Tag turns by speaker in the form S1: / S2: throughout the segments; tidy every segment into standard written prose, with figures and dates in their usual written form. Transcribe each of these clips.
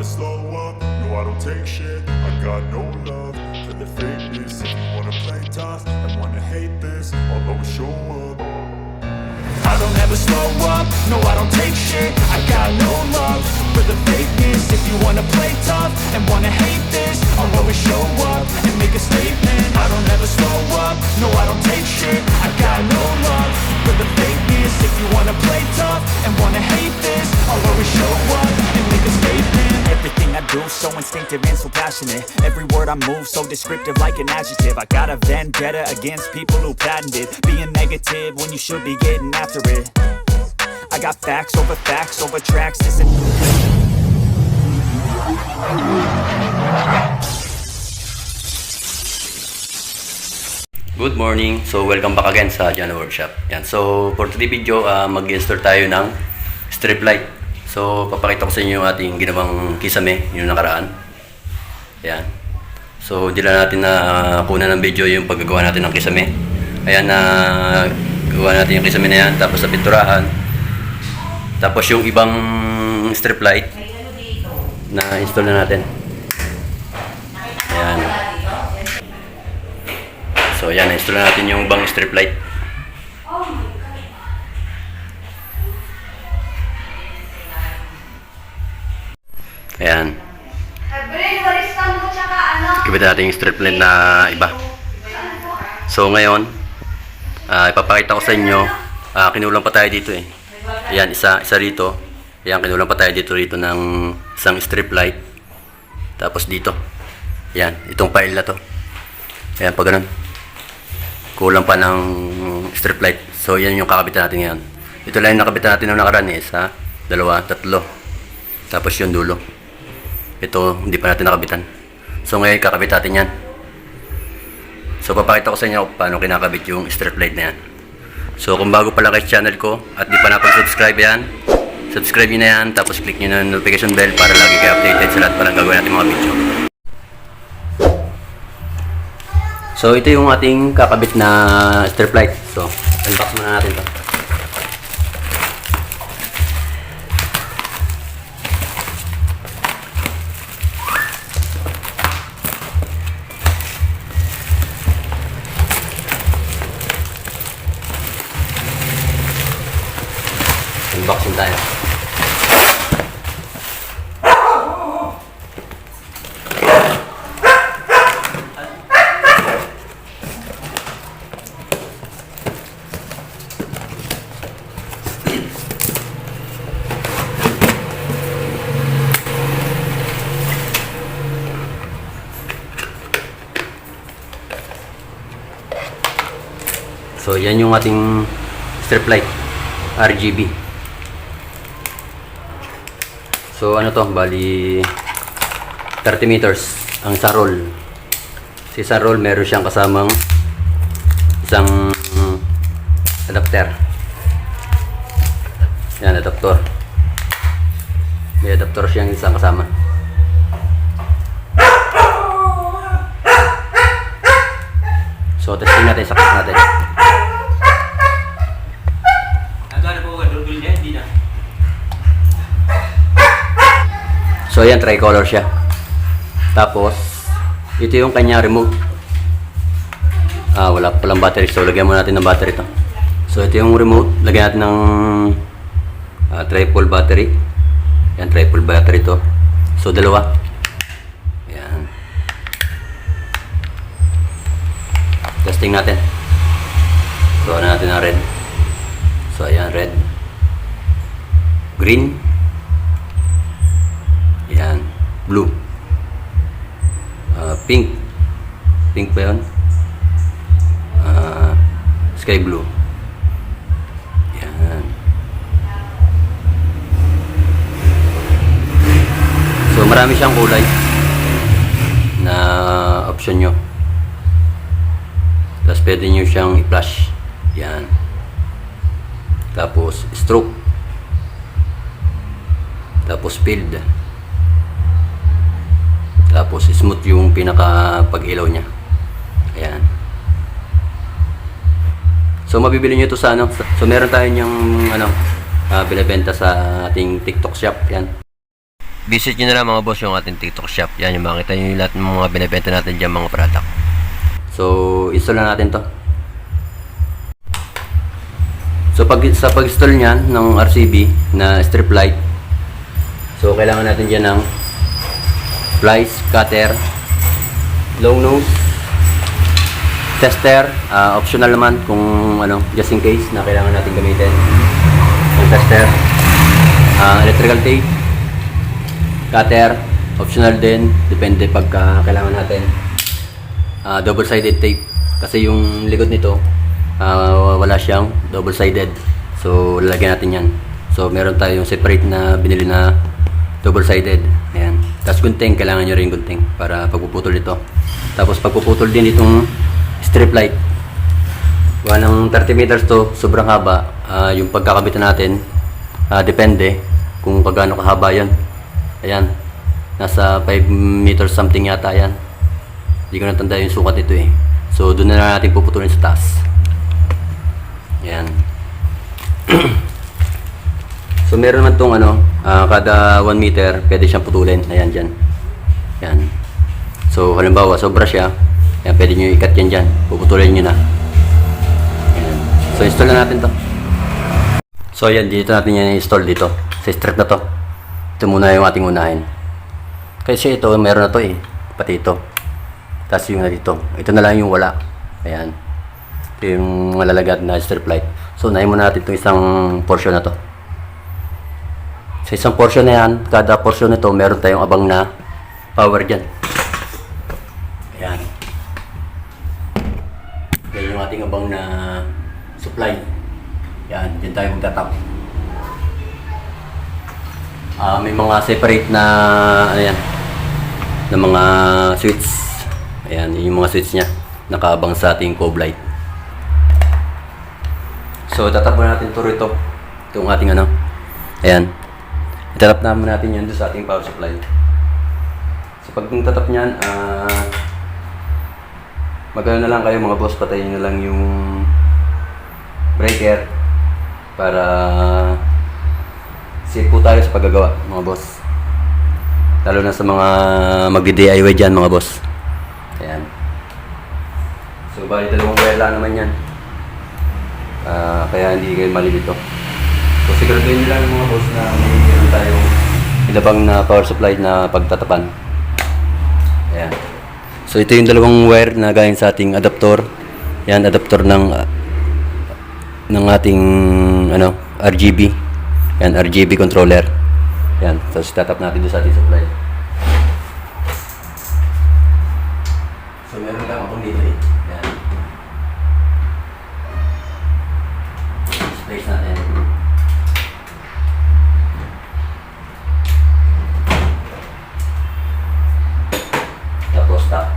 S1: slow up, no I don't take shit. I got no love for the fakeness. If you wanna play tough and wanna hate this, I'll always show up. I don't ever slow up, no I don't take shit. I got no love for the fakeness. If you wanna play tough and wanna hate this, I'll always show up and make a statement. I don't ever slow up, no I don't take shit. I got no love for the fakeness. If you wanna play tough and wanna hate this, I'll always show up and make a statement. Everything I do so instinctive and so passionate. Every word I move so descriptive like an adjective. I got a vendetta against people who patented being negative when you should be getting after it. I got facts over tracks. This is
S2: Good morning. So welcome back again sa Jano Workshop. Yan. So for today video, mag-install tayo ng strip light. So papakita ko sa inyo yung ating ginawang kisame yung nakaraan. Yan. So hindi lang natin na kunan ng video yung paggagawa natin ng kisame. Ayan na gawa natin yung kisame na yan, tapos sa pinturahan. Tapos yung ibang strip light na install na natin. Ayan. So yan, install na natin yung ibang strip light. Ayan. Ikabit natin yung strip light na iba. So ngayon, ipapakita ko sa inyo, kinulang pa tayo dito eh. Ayan, isa rito. Ayan, kinulang pa tayo dito ng isang strip light. Tapos dito. Ayan, itong pile na to. Ayan, pag ganun. Kulang pa ng strip light. So yan yung kakabitan natin ngayon. Ito lang yung nakabitan natin ng nakaraan eh. Isa, dalawa, tatlo. Tapos yung dulo. Ito, hindi pa natin nakabitan. So ngayon kakabit natin yan. So papakita ko sa inyo paano kinakabit yung strip light na yan. So kung bago pala kayo sa channel ko at di pa napag-subscribe yan, subscribe nyo na yan. Tapos click nyo na yung notification bell para lagi kayo updated sa lahat pa ng gagawin natin mga video. So ito yung ating kakabit na strip light. So unbox muna natin to. Unboxing tayo. So yan yung ating strip light RGB. So ano to, bali 30 meters ang sa roll. Sa roll meron siyang kasamang isang adapter. Yan, adapter. May adapter siyang isang kasama. So testing natin, sakit natin. So ayan, tricolor siya. Tapos ito yung kanya remote. Wala pa palang battery. So lagyan muna natin ng battery ito. So ito yung remote. Lagyan natin ng triple battery. Yan, triple battery ito. So dalawa. Yan. Testing natin. So ano natin ang red. So ayan, red, green, yan, blue, pink ba yun? Sky blue, yan. So marami siyang kulay na option nyo. Tapos pwede nyo siyang i-flash, yan. Tapos stroke, tapos field, tapos smooth yung pinaka pag-ilaw niya. Ayan. So mabibili niyo ito sa ano. So meron tayo yung binebenta sa ating TikTok shop. Yan. visit nyo na lang mga boss yung ating TikTok shop. Yan, yung makita nyo yung lahat ng mga binibenta natin dyan mga product. So, install na natin to. So, sa pag-install nyan ng RCB na strip light, so, kailangan natin dyan ng pliers, cutter, long nose, tester, optional naman kung ano, just in case na kailangan natin gamitin yung tester, electrical tape, cutter, optional din, depende pagka kailangan natin, double-sided tape, kasi yung likod nito, wala siyang double-sided, so lalagyan natin yan. So meron tayong separate na binili na double-sided, ayan. Tapos gunting, kailangan nyo rin gunting para pagpuputol ito. Tapos pagpuputol din itong strip light, gawa ng 30 meters to, sobrang haba. Yung pagkakabitan natin, depende kung gaano kahaba yan. Ayan, nasa 5 meters something yata yan. Hindi ko natanda yung sukat ito eh. So doon na natin puputulin sa taas. Ayan. So meron naman tong ano, kada 1 meter pwede siyang putulin. Ayan dyan. Ayan. So halimbawa sobra siya, ayan, pwede nyo ikat yan dyan. Puputulin nyo na. Ayan. So install na natin to. So ayan, dito natin yan install dito. Sa strip na to. Ito muna yung ating unahin. Kasi ito meron na to eh. Pati ito. Tapos yung na dito. Ito na lang yung wala. Ayan. Ito yung malalagad na strip light. So unahin muna natin itong isang portion na to. Sa isang portion na yan, kada portion nito meron tayong abang na power dyan. Ayan. Yan yung ating abang na supply. Yan, dyan tayo magtatap. May mga separate na ano yan, na mga switch. Ayan, yung mga switch nya nakaabang sa ating cove light. So tatap muna natin ito rito. Itong ating ano. Ayan. Itatap naman natin yan doon sa ating power supply. So pag tatap nyan, magano na lang kayo mga boss, patayin na lang yung breaker para safe po tayo sa paggagawa mga boss. Lalo na sa mga magdi-DIY dyan mga boss. Ayan. So bali dalawang wire lang naman yan. Kaya hindi kayo malilito. So siguraduhin nyo lang mga boss na mayroon tayong ilabang na power supply na pagtatapan. Ayan. So ito yung dalawang wire na galing sa ating adapter. Yan, adapter ng ating ano, RGB. Yan, RGB controller. Yan, tapos tatap natin doon sa ating supply. So meron lang akong dito eh. Yan. Place natin. Tapos tap.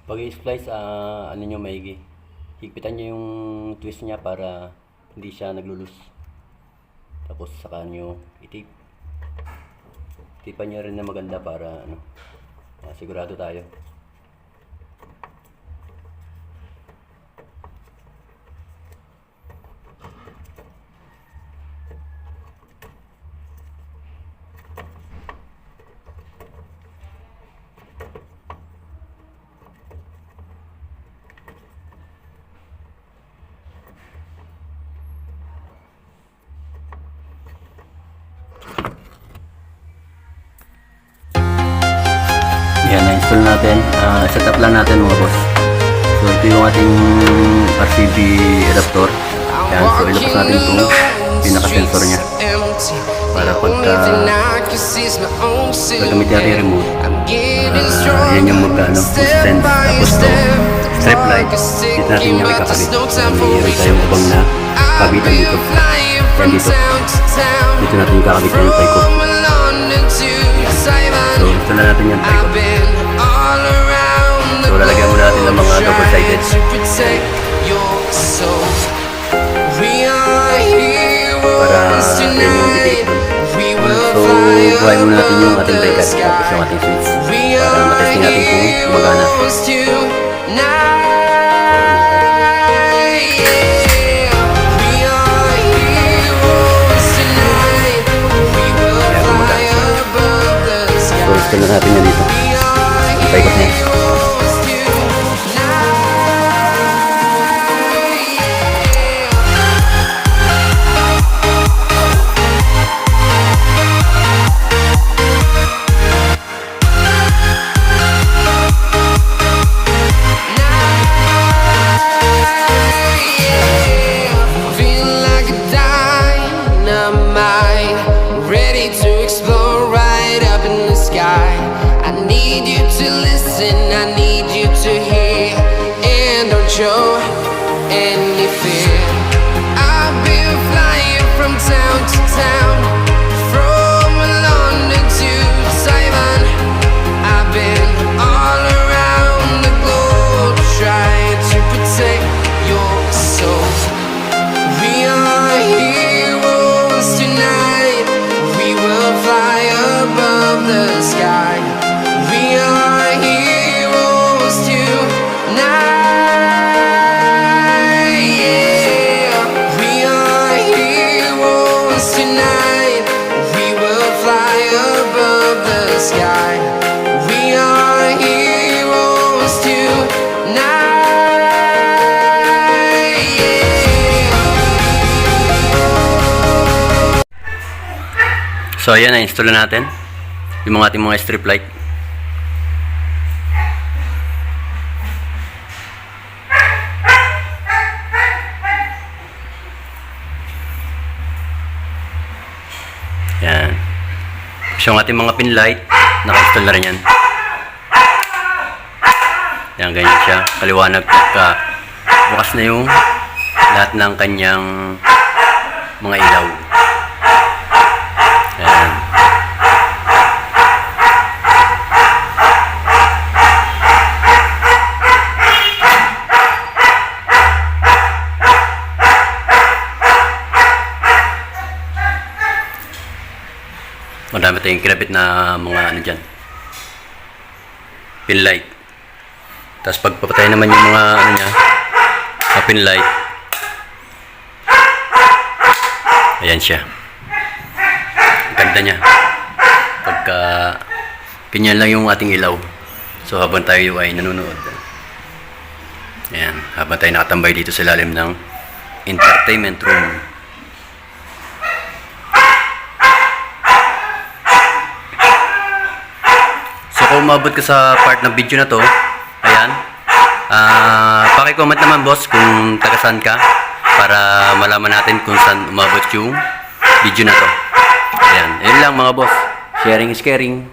S2: Pag i-splice, ano nyo maigi. Higpitan nyo yung twist niya para hindi siya naglulus. Tapos saka nyo i-tape. Tipan nyo rin na maganda para ano, sigurado tayo. Yan, na-install natin. Set up lang natin mga boss. So ito yung ating RCB adapter. Yan, so ilabas natin itong pinaka-sensor niya. Para pagka gagamitin natin yung remote, yan yung mag-sense. Tapos to, strip light, dito natin yung ikakabit. Mayroon tayong ubang na kabitan dito. Yan dito. Dito natin yung kakabit yung taiko. So, ito na natin yung taiko. So, lalagyan muna natin ng mga double-sided. Para yan yung didate dun. So, buhay muna natin yung ating brake pad tapos yung ating switch. Para matesting natin kung gumagana. So, install na natin yan dito. Ang paikot niya.
S3: I need you to hear, and don't show any fear. I've been flying from town to town, from London to Taiwan. I've been all around the globe trying to protect your soul. We are heroes tonight. We will fly above the sky. We are heroes tonight, yeah. We are heroes tonight. We will fly above the sky. We are heroes tonight, yeah.
S2: So, ayan, na-install na natin yung mga ating mga strip light. Yan. So, yung ating mga pin light, naka-install na rin yan. Yan, ganyan siya. Kaliwanag pagka bukas na yung lahat ng kanyang mga ilaw. Yan. Marami tayong kinabit na mga ano dyan, pin light. Tapos pagpapatay naman yung mga ano niya, pin light, ayan siya. Ang ganda niya pagka ganyan lang yung ating ilaw. So habang tayo ay nanonood, ayan, habang tayo nakatambay dito sa ilalim ng entertainment room. Kung umabot ka sa part ng video na to, ayan, paki-comment naman boss kung taga saan ka para malaman natin kung saan umabot yung video na to. Ayan, ayun lang mga boss, sharing is caring.